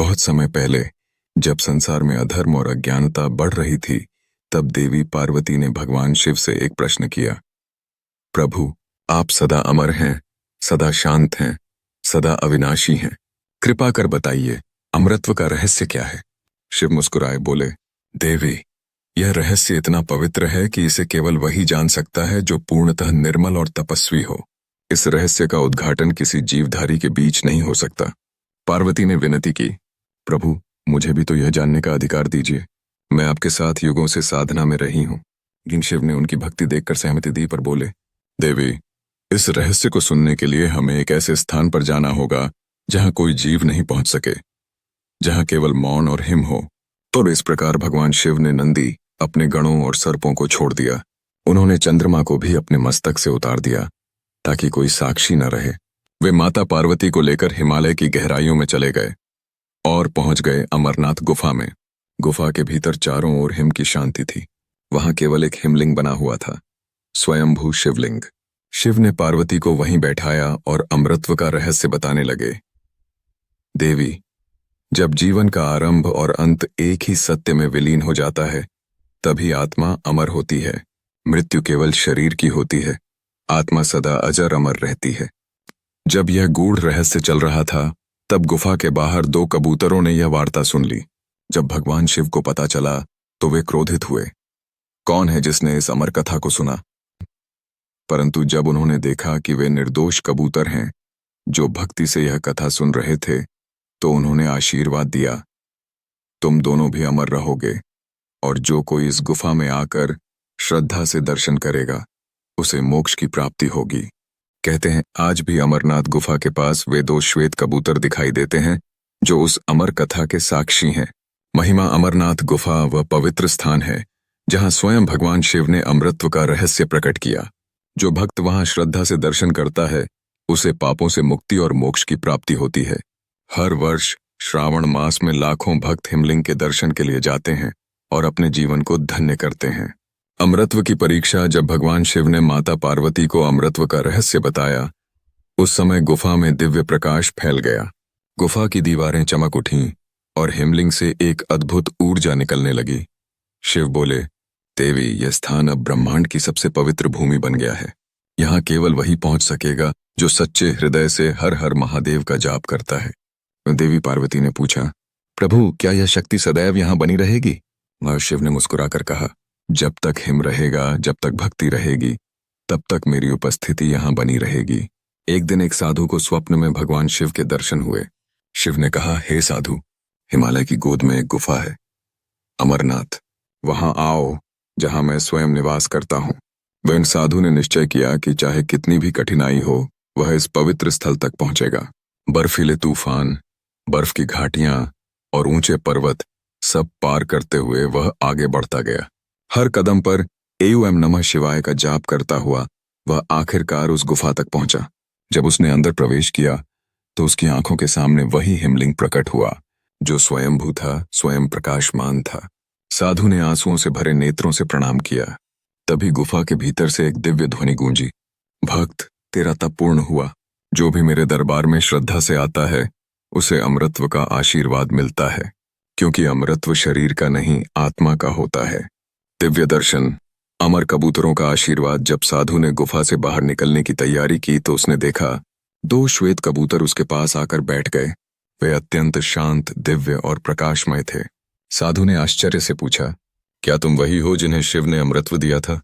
बहुत समय पहले, जब संसार में अधर्म और अज्ञानता बढ़ रही थी, तब देवी पार्वती ने भगवान शिव से एक प्रश्न किया। प्रभु, आप सदा अमर हैं, सदा शांत हैं, सदा अविनाशी हैं। कृपा कर बताइए, अमरत्व का रहस्य क्या है? शिव मुस्कुराए बोले, देवी, यह रहस्य इतना पवित्र है कि इसे केवल वही जान सकता है जो पूर्णतः निर्मल और तपस्वी हो। इस रहस्य का उद्घाटन किसी जीवधारी के बीच नहीं हो सकता। पार्वती ने विनती की, प्रभु, मुझे भी तो यह जानने का अधिकार दीजिए। मैं आपके साथ युगों से साधना में रही हूं। लेकिन शिव ने उनकी भक्ति देखकर सहमति दी पर बोले, देवी, इस रहस्य को सुनने के लिए हमें एक ऐसे स्थान पर जाना होगा जहां कोई जीव नहीं पहुंच सके, जहां केवल मौन और हिम हो। तो इस प्रकार भगवान शिव ने नंदी, अपने गणों और सर्पों को छोड़ दिया। उन्होंने चंद्रमा को भी अपने मस्तक से उतार दिया ताकि कोई साक्षी न रहे। वे माता पार्वती को लेकर हिमालय की गहराइयों में चले गए और पहुंच गए अमरनाथ गुफा में। गुफा के भीतर चारों ओर हिम की शांति थी। वहां केवल एक हिमलिंग बना हुआ था, स्वयंभू शिवलिंग। शिव ने पार्वती को वहीं बैठाया और अमरत्व का रहस्य बताने लगे। देवी, जब जीवन का आरंभ और अंत एक ही सत्य में विलीन हो जाता है, तभी आत्मा अमर होती है। मृत्यु केवल शरीर की होती है, आत्मा सदा अजर अमर रहती है। जब यह गूढ़ रहस्य चल रहा था, तब गुफा के बाहर दो कबूतरों ने यह वार्ता सुन ली। जब भगवान शिव को पता चला तो वे क्रोधित हुए। कौन है जिसने इस अमर कथा को सुना? परंतु जब उन्होंने देखा कि वे निर्दोष कबूतर हैं जो भक्ति से यह कथा सुन रहे थे, तो उन्होंने आशीर्वाद दिया, तुम दोनों भी अमर रहोगे, और जो कोई इस गुफा में आकर श्रद्धा से दर्शन करेगा, उसे मोक्ष की प्राप्ति होगी। कहते हैं आज भी अमरनाथ गुफा के पास वे दो श्वेत कबूतर दिखाई देते हैं जो उस अमर कथा के साक्षी हैं। महिमा अमरनाथ गुफा वह पवित्र स्थान है जहां स्वयं भगवान शिव ने अमरत्व का रहस्य प्रकट किया। जो भक्त वहां श्रद्धा से दर्शन करता है, उसे पापों से मुक्ति और मोक्ष की प्राप्ति होती है। हर वर्ष श्रावण मास में लाखों भक्त हिमलिंग के दर्शन के लिए जाते हैं और अपने जीवन को धन्य करते हैं। अमरत्व की परीक्षा जब भगवान शिव ने माता पार्वती को अमरत्व का रहस्य बताया, उस समय गुफा में दिव्य प्रकाश फैल गया। गुफा की दीवारें चमक उठीं और हिमलिंग से एक अद्भुत ऊर्जा निकलने लगी। शिव बोले, देवी, यह स्थान अब ब्रह्मांड की सबसे पवित्र भूमि बन गया है। यहाँ केवल वही पहुंच सकेगा जो सच्चे हृदय से हर हर महादेव का जाप करता है। देवी पार्वती ने पूछा, प्रभु, क्या यह शक्ति सदैव यहाँ बनी रहेगी? वह शिव ने मुस्कुराकर कहा, जब तक हिम रहेगा, जब तक भक्ति रहेगी, तब तक मेरी उपस्थिति यहाँ बनी रहेगी। एक दिन एक साधु को स्वप्न में भगवान शिव के दर्शन हुए। शिव ने कहा, हे साधु, हिमालय की गोद में एक गुफा है, अमरनाथ। वहां आओ जहां मैं स्वयं निवास करता हूं। वह इन साधु ने निश्चय किया कि चाहे कितनी भी कठिनाई हो, वह इस पवित्र स्थल तक पहुंचेगा। बर्फीले तूफान, बर्फ की घाटियां और ऊंचे पर्वत सब पार करते हुए वह आगे बढ़ता गया। हर कदम पर एओम नमः शिवाय का जाप करता हुआ वह आखिरकार उस गुफा तक पहुंचा। जब उसने अंदर प्रवेश किया तो उसकी आंखों के सामने वही हिमलिंग प्रकट हुआ जो स्वयंभू था, स्वयं प्रकाशमान था। साधु ने आंसुओं से भरे नेत्रों से प्रणाम किया। तभी गुफा के भीतर से एक दिव्य ध्वनि गूंजी, भक्त, तेरा तप पूर्ण हुआ। जो भी मेरे दरबार में श्रद्धा से आता है, उसे अमरत्व का आशीर्वाद मिलता है, क्योंकि अमरत्व शरीर का नहीं, आत्मा का होता है। दिव्य दर्शन, अमर कबूतरों का आशीर्वाद। जब साधु ने गुफा से बाहर निकलने की तैयारी की तो उसने देखा दो श्वेत कबूतर उसके पास आकर बैठ गए। वे अत्यंत शांत, दिव्य और प्रकाशमय थे। साधु ने आश्चर्य से पूछा, क्या तुम वही हो जिन्हें शिव ने अमरत्व दिया था?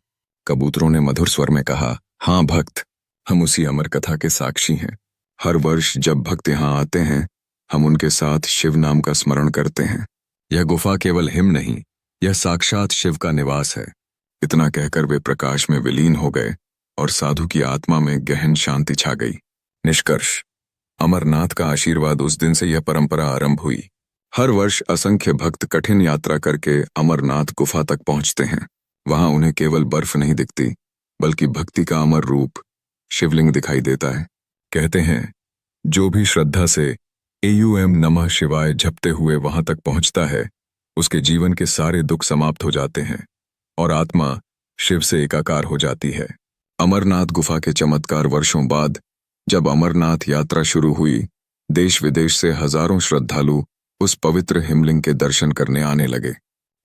कबूतरों ने मधुर स्वर में कहा, हाँ भक्त, हम उसी अमर कथा के साक्षी हैं। हर वर्ष जब भक्त यहाँ आते हैं, हम उनके साथ शिव नाम का स्मरण करते हैं। यह गुफा केवल हिम नहीं, यह साक्षात शिव का निवास है। इतना कहकर वे प्रकाश में विलीन हो गए और साधु की आत्मा में गहन शांति छा गई। निष्कर्ष, अमरनाथ का आशीर्वाद उस दिन से यह परंपरा आरंभ हुई। हर वर्ष असंख्य भक्त कठिन यात्रा करके अमरनाथ गुफा तक पहुंचते हैं। वहां उन्हें केवल बर्फ नहीं दिखती, बल्कि भक्ति का अमर रूप शिवलिंग दिखाई देता है। कहते हैं जो भी श्रद्धा से एओम नमः शिवाय जपते हुए वहां तक पहुंचता है, उसके जीवन के सारे दुख समाप्त हो जाते हैं और आत्मा शिव से एकाकार हो जाती है। अमरनाथ गुफा के चमत्कार वर्षों बाद जब अमरनाथ यात्रा शुरू हुई, देश विदेश से हजारों श्रद्धालु उस पवित्र हिमलिंग के दर्शन करने आने लगे।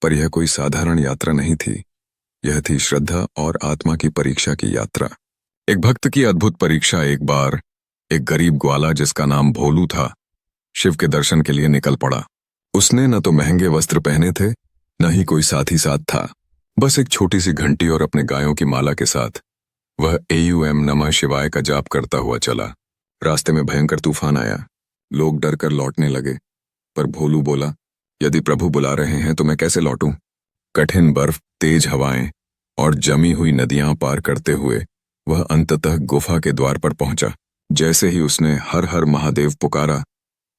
पर यह कोई साधारण यात्रा नहीं थी। यह थी श्रद्धा और आत्मा की परीक्षा की यात्रा। एक भक्त की अद्भुत परीक्षा। एक बार एक गरीब ग्वाला जिसका नाम भोलू था, शिव के दर्शन के लिए निकल पड़ा। उसने न तो महंगे वस्त्र पहने थे, न ही कोई साथी साथ था। बस एक छोटी सी घंटी और अपने गायों की माला के साथ वह एयूएम नमः शिवाय का जाप करता हुआ चला। रास्ते में भयंकर तूफान आया। लोग डर कर लौटने लगे, पर भोलू बोला, यदि प्रभु बुला रहे हैं तो मैं कैसे लौटूं? कठिन बर्फ, तेज हवाएं और जमी हुई नदियां पार करते हुए वह अंततः गुफा के द्वार पर पहुंचा। जैसे ही उसने हर हर महादेव पुकारा,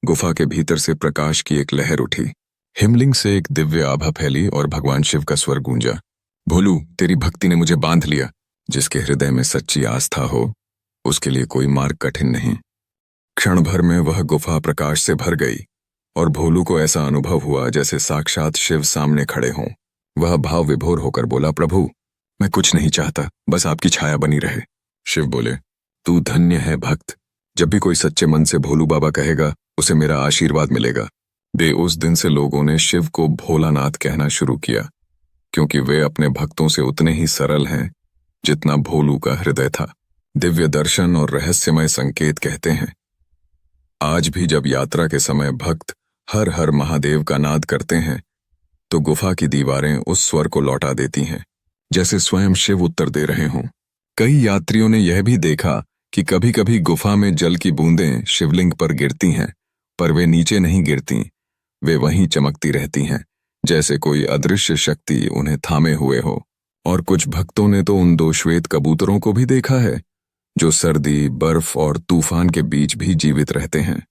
गुफा के भीतर से प्रकाश की एक लहर उठी। हिमलिंग से एक दिव्य आभा फैली और भगवान शिव का स्वर गूंजा, भोलू, तेरी भक्ति ने मुझे बांध लिया। जिसके हृदय में सच्ची आस्था हो, उसके लिए कोई मार्ग कठिन नहीं। क्षण भर में वह गुफा प्रकाश से भर गई और भोलू को ऐसा अनुभव हुआ जैसे साक्षात शिव सामने खड़े हों। वह भाव विभोर होकर बोला, प्रभु, मैं कुछ नहीं चाहता, बस आपकी छाया बनी रहे। शिव बोले, तू धन्य है भक्त। जब भी कोई सच्चे मन से भोलू बाबा कहेगा, उसे मेरा आशीर्वाद मिलेगा। उस दिन से लोगों ने शिव को भोलानाथ कहना शुरू किया, क्योंकि वे अपने भक्तों से उतने ही सरल हैं जितना भोलू का हृदय था। दिव्य दर्शन और रहस्यमय संकेत कहते हैं, आज भी जब यात्रा के समय भक्त हर हर महादेव का नाद करते हैं, तो गुफा की दीवारें उस स्वर को लौटा देती हैं, जैसे स्वयं शिव उत्तर दे रहे हों। कई यात्रियों ने यह भी देखा कि कभी कभी गुफा में जल की बूंदें शिवलिंग पर गिरती हैं, पर वे नीचे नहीं गिरती, वे वहीं चमकती रहती हैं, जैसे कोई अदृश्य शक्ति उन्हें थामे हुए हो। और कुछ भक्तों ने तो उन 2 श्वेत कबूतरों को भी देखा है, जो सर्दी, बर्फ और तूफान के बीच भी जीवित रहते हैं।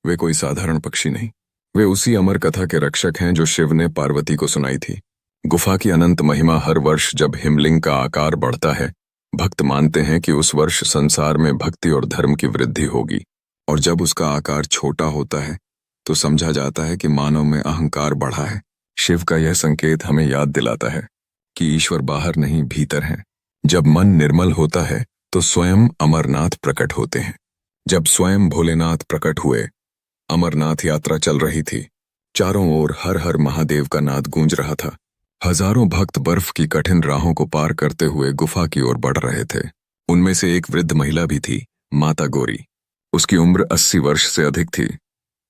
वे कोई साधारण पक्षी नहीं, वे उसी अमर कथा के रक्षक हैं जो शिव ने पार्वती को सुनाई थी। गुफा की अनंत महिमा। हर वर्ष जब हिमलिंग का आकार बढ़ता है, भक्त मानते हैं कि उस वर्ष संसार में भक्ति और धर्म की वृद्धि होगी, और जब उसका आकार छोटा होता है तो समझा जाता है कि मानव में अहंकार बढ़ा है। शिव का यह संकेत हमें याद दिलाता है कि ईश्वर बाहर नहीं, भीतर है। जब मन निर्मल होता है तो स्वयं अमरनाथ प्रकट होते हैं। जब स्वयं भोलेनाथ प्रकट हुए, अमरनाथ यात्रा चल रही थी। चारों ओर हर हर महादेव का नाद गूंज रहा था। हजारों भक्त बर्फ की कठिन राहों को पार करते हुए गुफा की ओर बढ़ रहे थे। उनमें से एक वृद्ध महिला भी थी, माता गौरी। उसकी उम्र 80 वर्ष से अधिक थी।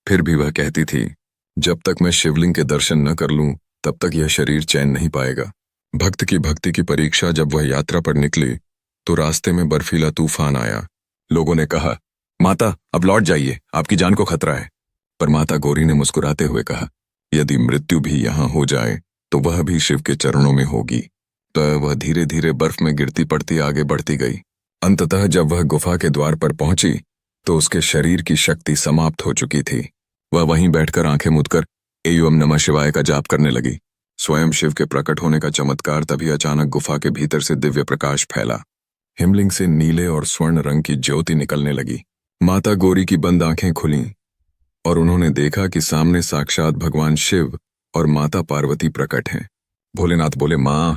फिर भी वह कहती थी, जब तक मैं शिवलिंग के दर्शन न कर लूं, तब तक यह शरीर चैन नहीं पाएगा। भक्त की भक्ति की परीक्षा। जब वह यात्रा पर निकली तो रास्ते में बर्फीला तूफान आया। लोगों ने कहा, माता, अब लौट जाइए, आपकी जान को खतरा है। पर माता गौरी ने मुस्कुराते हुए कहा, यदि मृत्यु भी यहां हो जाए तो वह भी शिव के चरणों में होगी। तो वह धीरे धीरे बर्फ में गिरती पड़ती आगे बढ़ती गई। अंततः जब वह गुफा के द्वार पर पहुंची तो उसके शरीर की शक्ति समाप्त हो चुकी थी। वह वहीं बैठकर आंखें मूंदकर एयूएम नमः शिवाय का जाप करने लगी। स्वयं शिव के प्रकट होने का चमत्कार। तभी अचानक गुफा के भीतर से दिव्य प्रकाश फैला। हिमलिंग से नीले और स्वर्ण रंग की ज्योति निकलने लगी। माता गौरी की बंद आंखें खुलीं और उन्होंने देखा कि सामने साक्षात भगवान शिव और माता पार्वती प्रकट हैं। भोलेनाथ बोले, मां,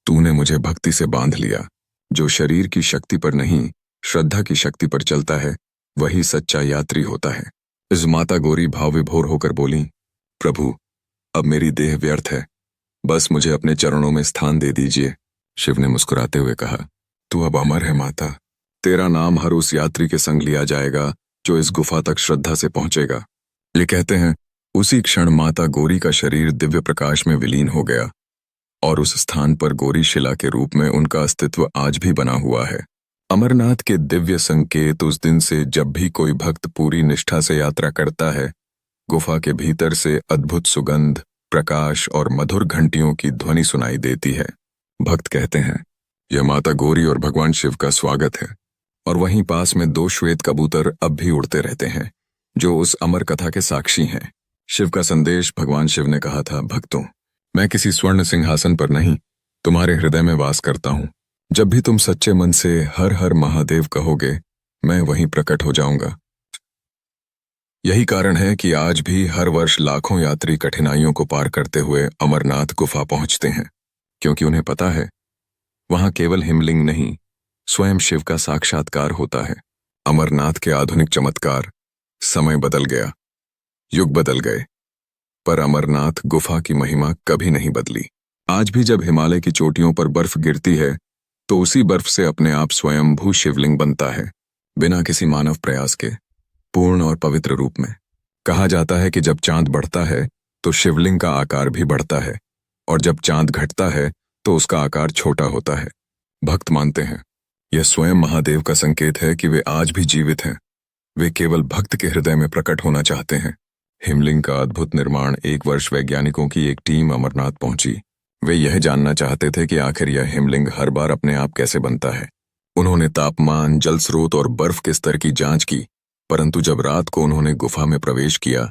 तूने मुझे भक्ति से बांध लिया। जो शरीर की शक्ति पर नहीं, श्रद्धा की शक्ति पर चलता है, वही सच्चा यात्री होता है। इस माता गौरी भाव विभोर होकर बोली, प्रभु, अब मेरी देह व्यर्थ है, बस मुझे अपने चरणों में स्थान दे दीजिए। शिव ने मुस्कुराते हुए कहा, तू अब अमर है माता। तेरा नाम हर उस यात्री के संग लिया जाएगा जो इस गुफा तक श्रद्धा से पहुंचेगा। ये कहते हैं, उसी क्षण माता गौरी का शरीर दिव्य प्रकाश में विलीन हो गया और उस स्थान पर गौरी शिला के रूप में उनका अस्तित्व आज भी बना हुआ है। अमरनाथ के दिव्य संकेत। उस दिन से जब भी कोई भक्त पूरी निष्ठा से यात्रा करता है, गुफा के भीतर से अद्भुत सुगंध, प्रकाश और मधुर घंटियों की ध्वनि सुनाई देती है। भक्त कहते हैं, यह माता गौरी और भगवान शिव का स्वागत है। और वहीं पास में 2 श्वेत कबूतर अब भी उड़ते रहते हैं, जो उस अमर कथा के साक्षी हैं। शिव का संदेश। भगवान शिव ने कहा था, भक्तों, मैं किसी स्वर्ण सिंहासन पर नहीं, तुम्हारे हृदय में वास करता हूं। जब भी तुम सच्चे मन से हर हर महादेव कहोगे, मैं वहीं प्रकट हो जाऊंगा। यही कारण है कि आज भी हर वर्ष लाखों यात्री कठिनाइयों को पार करते हुए अमरनाथ गुफा पहुंचते हैं, क्योंकि उन्हें पता है वहां केवल हिमलिंग नहीं, स्वयं शिव का साक्षात्कार होता है। अमरनाथ के आधुनिक चमत्कार। समय बदल गया, युग बदल गए, पर अमरनाथ गुफा की महिमा कभी नहीं बदली। आज भी जब हिमालय की चोटियों पर बर्फ गिरती है तो उसी बर्फ से अपने आप स्वयंभू शिवलिंग बनता है, बिना किसी मानव प्रयास के, पूर्ण और पवित्र रूप में। कहा जाता है कि जब चांद बढ़ता है तो शिवलिंग का आकार भी बढ़ता है, और जब चांद घटता है तो उसका आकार छोटा होता है। भक्त मानते हैं यह स्वयं महादेव का संकेत है कि वे आज भी जीवित हैं। वे केवल भक्त के हृदय में प्रकट होना चाहते हैं। हिमलिंग का अद्भुत निर्माण 1 वर्ष वैज्ञानिकों की एक टीम अमरनाथ पहुंची। वे यह जानना चाहते थे कि आखिर यह हिमलिंग हर बार अपने आप कैसे बनता है। उन्होंने तापमान, जल स्रोत और बर्फ के स्तर की जांच की, परंतु जब रात को उन्होंने गुफा में प्रवेश किया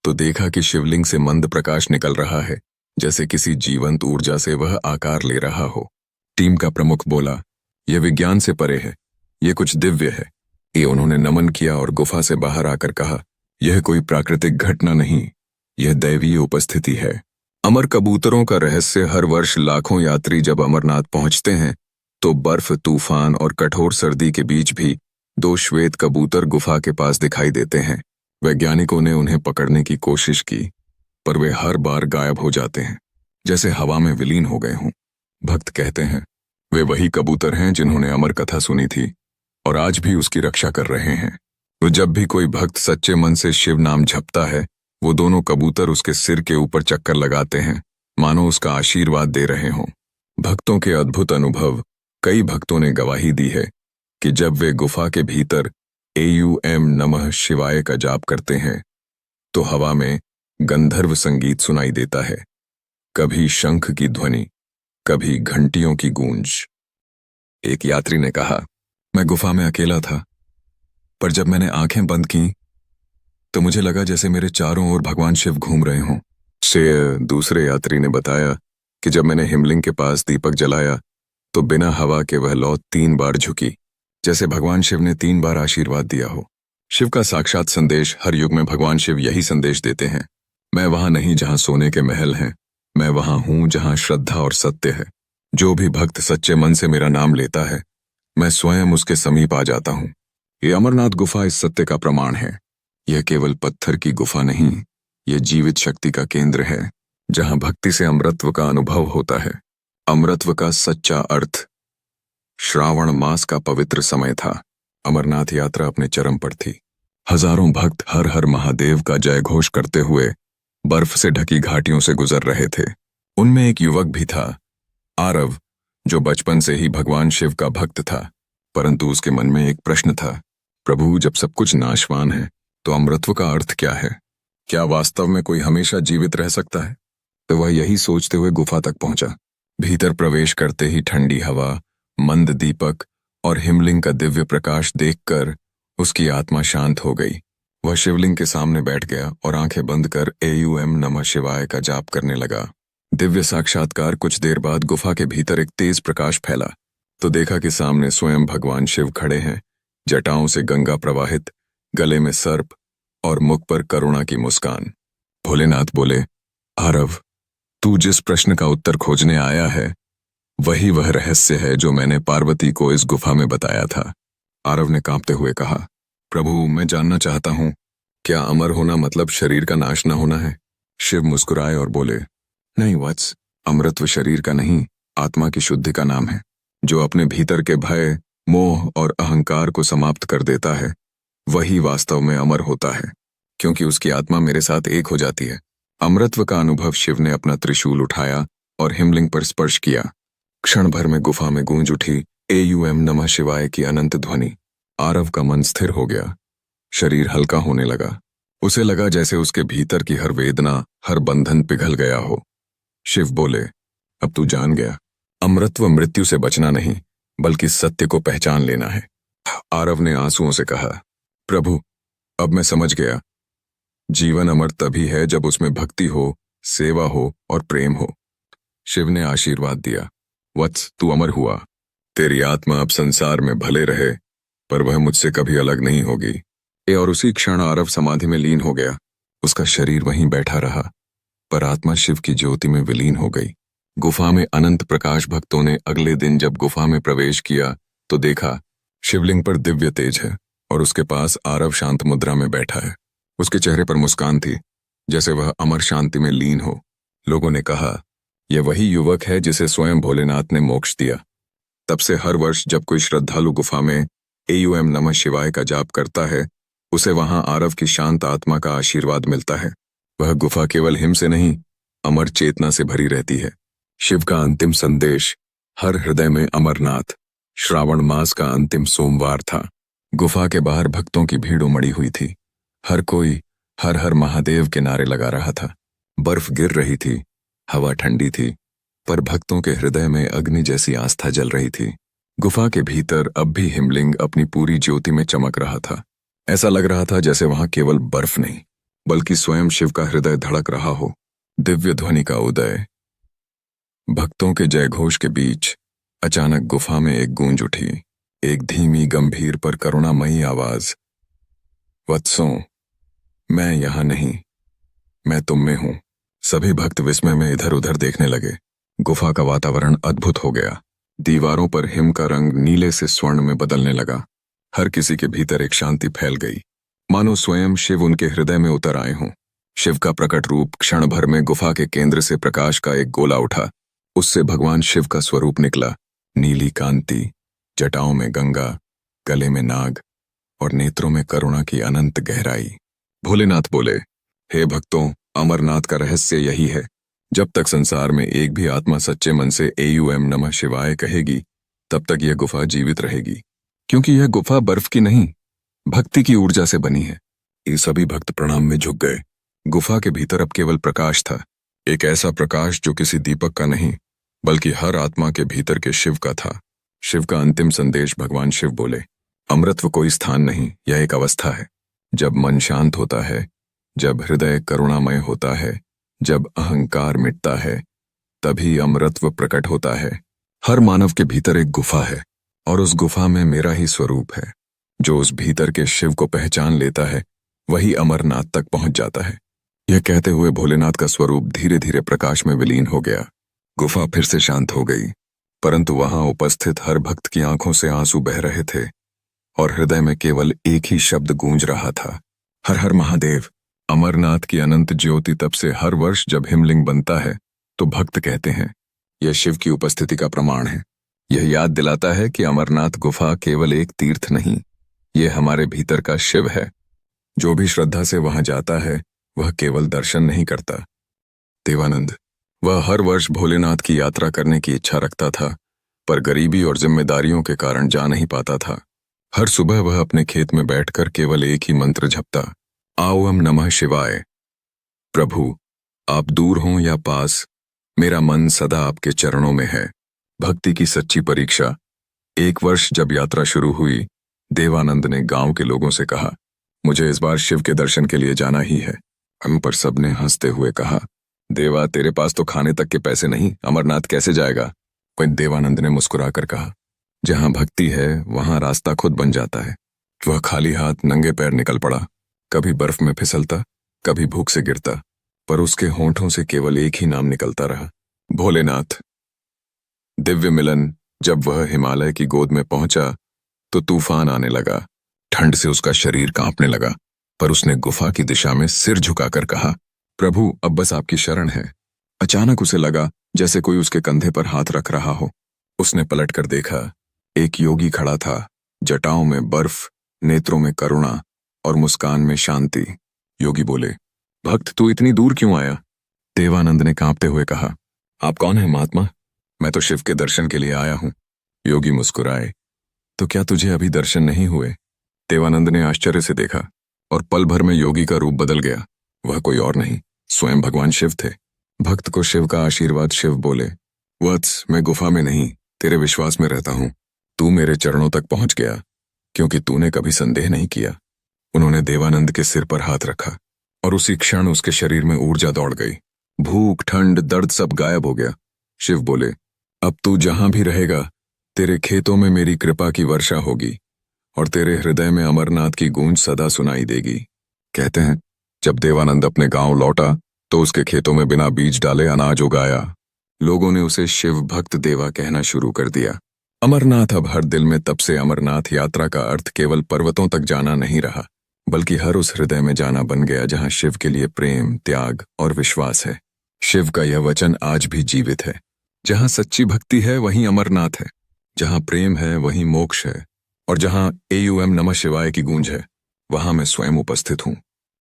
तो देखा कि शिवलिंग से मंद प्रकाश निकल रहा है, जैसे किसी जीवंत ऊर्जा से वह आकार ले रहा हो। टीम का प्रमुख बोला, यह विज्ञान से परे है, यह कुछ दिव्य है। ये उन्होंने नमन किया और गुफा से बाहर आकर कहा, यह कोई प्राकृतिक घटना नहीं, यह दैवीय उपस्थिति है। अमर कबूतरों का रहस्य। हर वर्ष लाखों यात्री जब अमरनाथ पहुंचते हैं तो बर्फ, तूफान और कठोर सर्दी के बीच भी 2 श्वेत कबूतर गुफा के पास दिखाई देते हैं। वैज्ञानिकों ने उन्हें पकड़ने की कोशिश की, पर वे हर बार गायब हो जाते हैं, जैसे हवा में विलीन हो गए हों। भक्त कहते हैं वे वही कबूतर हैं जिन्होंने अमर कथा सुनी थी और आज भी उसकी रक्षा कर रहे हैं। तो जब भी कोई भक्त सच्चे मन से शिव नाम जपता है, वो दोनों कबूतर उसके सिर के ऊपर चक्कर लगाते हैं, मानो उसका आशीर्वाद दे रहे हों। भक्तों के अद्भुत अनुभव। कई भक्तों ने गवाही दी है कि जब वे गुफा के भीतर AUM नमः शिवाय का जाप करते हैं तो हवा में गंधर्व संगीत सुनाई देता है, कभी शंख की ध्वनि, कभी घंटियों की गूंज। एक यात्री ने कहा, मैं गुफा में अकेला था, पर जब मैंने आंखें बंद की तो मुझे लगा जैसे मेरे चारों ओर भगवान शिव घूम रहे हों। से दूसरे यात्री ने बताया कि जब मैंने हिमलिंग के पास दीपक जलाया तो बिना हवा के वह लौ 3 बार झुकी, जैसे भगवान शिव ने 3 बार आशीर्वाद दिया हो। शिव का साक्षात संदेश। हर युग में भगवान शिव यही संदेश देते हैं, मैं वहां नहीं जहां सोने के महल हैं, मैं वहां हूं जहां श्रद्धा और सत्य है। जो भी भक्त सच्चे मन से मेरा नाम लेता है, मैं स्वयं उसके समीप आ जाता हूं। ये अमरनाथ गुफा इस सत्य का प्रमाण है। यह केवल पत्थर की गुफा नहीं, यह जीवित शक्ति का केंद्र है, जहां भक्ति से अमरत्व का अनुभव होता है। अमरत्व का सच्चा अर्थ। श्रावण मास का पवित्र समय था। अमरनाथ यात्रा अपने चरम पर थी। हजारों भक्त हर हर महादेव का जय घोष करते हुए बर्फ से ढकी घाटियों से गुजर रहे थे। उनमें एक युवक भी था, आरव, जो बचपन से ही भगवान शिव का भक्त था, परंतु उसके मन में एक प्रश्न था, प्रभु, जब सब कुछ नाशवान है तो अमरत्व का अर्थ क्या है? क्या वास्तव में कोई हमेशा जीवित रह सकता है? तो वह यही सोचते हुए गुफा तक पहुंचा। भीतर प्रवेश करते ही ठंडी हवा, मंद दीपक और हिमलिंग का दिव्य प्रकाश देखकर उसकी आत्मा शांत हो गई। वह शिवलिंग के सामने बैठ गया और आंखें बंद कर AUM नमः शिवाय का जाप करने लगा। दिव्य साक्षात्कार। कुछ देर बाद गुफा के भीतर एक तेज प्रकाश फैला तो देखा कि सामने स्वयं भगवान शिव खड़े हैं, जटाओं से गंगा प्रवाहित, गले में सर्प और मुख पर करुणा की मुस्कान। भोलेनाथ बोले, आरव, तू जिस प्रश्न का उत्तर खोजने आया है वही वह रहस्य है जो मैंने पार्वती को इस गुफा में बताया था। आरव ने कांपते हुए कहा, प्रभु, मैं जानना चाहता हूं, क्या अमर होना मतलब शरीर का नाश न होना है? शिव मुस्कुराए और बोले, नहीं वत्स, अमरत्व शरीर का नहीं, आत्मा की शुद्धि का नाम है। जो अपने भीतर के भय, मोह और अहंकार को समाप्त कर देता है वही वास्तव में अमर होता है, क्योंकि उसकी आत्मा मेरे साथ एक हो जाती है। अमरत्व का अनुभव। शिव ने अपना त्रिशूल उठाया और हिमलिंग पर स्पर्श किया। क्षण भर में गुफा में गूंज उठी AUM नमः शिवाय की अनंत ध्वनि। आरव का मन स्थिर हो गया, शरीर हल्का होने लगा। उसे लगा जैसे उसके भीतर की हर वेदना, हर बंधन पिघल गया हो। शिव बोले, अब तू जान गया, अमरत्व मृत्यु से बचना नहीं, बल्कि सत्य को पहचान लेना है। आरव ने आंसुओं से कहा, प्रभु, अब मैं समझ गया, जीवन अमर तभी है जब उसमें भक्ति हो, सेवा हो और प्रेम हो। शिव ने आशीर्वाद दिया, वत्स, तू अमर हुआ। तेरी आत्मा अब संसार में भले रहे, पर वह मुझसे कभी अलग नहीं होगी। और उसी क्षण आरव समाधि में लीन हो गया। उसका शरीर वहीं बैठा रहा, पर आत्मा शिव की ज्योति में विलीन हो गई। गुफा में अनंत प्रकाश। भक्तों ने अगले दिन जब गुफा में प्रवेश किया तो देखा शिवलिंग पर दिव्य तेज है और उसके पास आरव शांत मुद्रा में बैठा है। उसके चेहरे पर मुस्कान थी, जैसे वह अमर शांति में लीन हो। लोगों ने कहा, यह वही युवक है जिसे स्वयं भोलेनाथ ने मोक्ष दिया। तब से हर वर्ष जब कोई श्रद्धालु गुफा में एयूएम नमः शिवाय का जाप करता है, उसे वहां आरव की शांत आत्मा का आशीर्वाद मिलता है। वह गुफा केवल हिम से नहीं, अमर चेतना से भरी रहती है। शिव का अंतिम संदेश, हर हृदय में अमरनाथ। श्रावण मास का अंतिम सोमवार था। गुफा के बाहर भक्तों की भीड़ उमड़ी हुई थी। हर कोई हर हर महादेव के नारे लगा रहा था। बर्फ गिर रही थी, हवा ठंडी थी, पर भक्तों के हृदय में अग्नि जैसी आस्था जल रही थी। गुफा के भीतर अब भी हिमलिंग अपनी पूरी ज्योति में चमक रहा था। ऐसा लग रहा था जैसे वहां केवल बर्फ नहीं, बल्कि स्वयं शिव का हृदय धड़क रहा हो। दिव्य ध्वनि का उदय। भक्तों के जयघोष के बीच अचानक गुफा में एक गूंज उठी, एक धीमी, गंभीर पर करुणामयी आवाज। वत्सों, मैं यहां नहीं, मैं तुम में हूं। सभी भक्त विस्मय में इधर उधर देखने लगे। गुफा का वातावरण अद्भुत हो गया। दीवारों पर हिम का रंग नीले से स्वर्ण में बदलने लगा। हर किसी के भीतर एक शांति फैल गई, मानो स्वयं शिव उनके हृदय में उतर आए हों। शिव का प्रकट रूप क्षण भर में गुफा के केंद्र से प्रकाश का एक गोला उठा। उससे भगवान शिव का स्वरूप निकला। नीली कांति, जटाओं में गंगा, गले में नाग और नेत्रों में करुणा की अनंत गहराई। भोलेनाथ बोले, हे भक्तों, अमरनाथ का रहस्य यही है। जब तक संसार में एक भी आत्मा सच्चे मन से एयूएम नमः शिवाय कहेगी, तब तक यह गुफा जीवित रहेगी। क्योंकि यह गुफा बर्फ की नहीं, भक्ति की ऊर्जा से बनी है। ये सभी भक्त प्रणाम में झुक गए। गुफा के भीतर अब केवल प्रकाश था, एक ऐसा प्रकाश जो किसी दीपक का नहीं, बल्कि हर आत्मा के भीतर के शिव का था। शिव का अंतिम संदेश। भगवान शिव बोले, अमृतत्व कोई स्थान नहीं, यह एक अवस्था है। जब मन शांत होता है, जब हृदय करुणामय होता है, जब अहंकार मिटता है, तभी अमृतत्व प्रकट होता है। हर मानव के भीतर एक गुफा है, और उस गुफा में मेरा ही स्वरूप है। जो उस भीतर के शिव को पहचान लेता है, वही अमरनाथ तक पहुंच जाता है। यह कहते हुए भोलेनाथ का स्वरूप धीरे धीरे प्रकाश में विलीन हो गया। गुफा फिर से शांत हो गई, परंतु वहां उपस्थित हर भक्त की आंखों से आंसू बह रहे थे और हृदय में केवल एक ही शब्द गूंज रहा था, हर हर महादेव। अमरनाथ की अनंत ज्योति तब से हर वर्ष जब हिमलिंग बनता है, तो भक्त कहते हैं, यह शिव की उपस्थिति का प्रमाण है। यह याद दिलाता है कि अमरनाथ गुफा केवल एक तीर्थ नहीं, यह हमारे भीतर का शिव है। जो भी श्रद्धा से वहां जाता है, वह केवल दर्शन नहीं करता। देवानंद, वह हर वर्ष भोलेनाथ की यात्रा करने की इच्छा रखता था, पर गरीबी और जिम्मेदारियों के कारण जा नहीं पाता था। हर सुबह वह अपने खेत में बैठकर केवल एक ही मंत्र जपता, ओम नमः शिवाय। प्रभु, आप दूर हों या पास, मेरा मन सदा आपके चरणों में है। भक्ति की सच्ची परीक्षा। एक वर्ष जब यात्रा शुरू हुई, देवानंद ने गांव के लोगों से कहा, मुझे इस बार शिव के दर्शन के लिए जाना ही है। हम पर सबने हंसते हुए कहा, देवा, तेरे पास तो खाने तक के पैसे नहीं, अमरनाथ कैसे जाएगा? पर देवानंद ने मुस्कुराकर कहा, जहां भक्ति है वहां रास्ता खुद बन जाता है। वह खाली हाथ नंगे पैर निकल पड़ा। कभी बर्फ में फिसलता, कभी भूख से गिरता, पर उसके होंठों से केवल एक ही नाम निकलता रहा, भोलेनाथ। दिव्य मिलन। जब वह हिमालय की गोद में पहुंचा तो तूफान आने लगा। ठंड से उसका शरीर कांपने लगा, पर उसने गुफा की दिशा में सिर झुकाकर कहा, प्रभु, अब बस आपकी शरण है। अचानक उसे लगा जैसे कोई उसके कंधे पर हाथ रख रहा हो। उसने पलटकर देखा, एक योगी खड़ा था, जटाओं में बर्फ, नेत्रों में करुणा और मुस्कान में शांति। योगी बोले, भक्त, तू इतनी दूर क्यों आया? देवानंद ने कांपते हुए कहा, आप कौन हैं महात्मा? मैं तो शिव के दर्शन के लिए आया हूं। योगी मुस्कुराए, तो क्या तुझे अभी दर्शन नहीं हुए? देवानंद ने आश्चर्य से देखा और पल भर में योगी का रूप बदल गया। वह कोई और नहीं, स्वयं भगवान शिव थे। भक्त को शिव का आशीर्वाद। शिव बोले, वत्स, मैं गुफा में नहीं, तेरे विश्वास में रहता हूं। तू मेरे चरणों तक पहुंच गया क्योंकि तूने कभी संदेह नहीं किया। उन्होंने देवानंद के सिर पर हाथ रखा और उसी क्षण उसके शरीर में ऊर्जा दौड़ गई। भूख, ठंड, दर्द सब गायब हो गया। शिव बोले, अब तू जहां भी रहेगा, तेरे खेतों में मेरी कृपा की वर्षा होगी और तेरे हृदय में अमरनाथ की गूंज सदा सुनाई देगी। कहते हैं, जब देवानंद अपने गांव लौटा तो उसके खेतों में बिना बीज डाले अनाज उगाया। लोगों ने उसे शिव भक्त देवा कहना शुरू कर दिया। अमरनाथ अब हर दिल में। तब से अमरनाथ यात्रा का अर्थ केवल पर्वतों तक जाना नहीं रहा, बल्कि हर उस हृदय में जाना बन गया जहां शिव के लिए प्रेम, त्याग और विश्वास है। शिव का यह वचन आज भी जीवित है। जहां सच्ची भक्ति है वहीं अमरनाथ है, जहां प्रेम है वहीं मोक्ष है, और जहां AUM नमः शिवाय की गूंज है वहां मैं स्वयं उपस्थित हूं।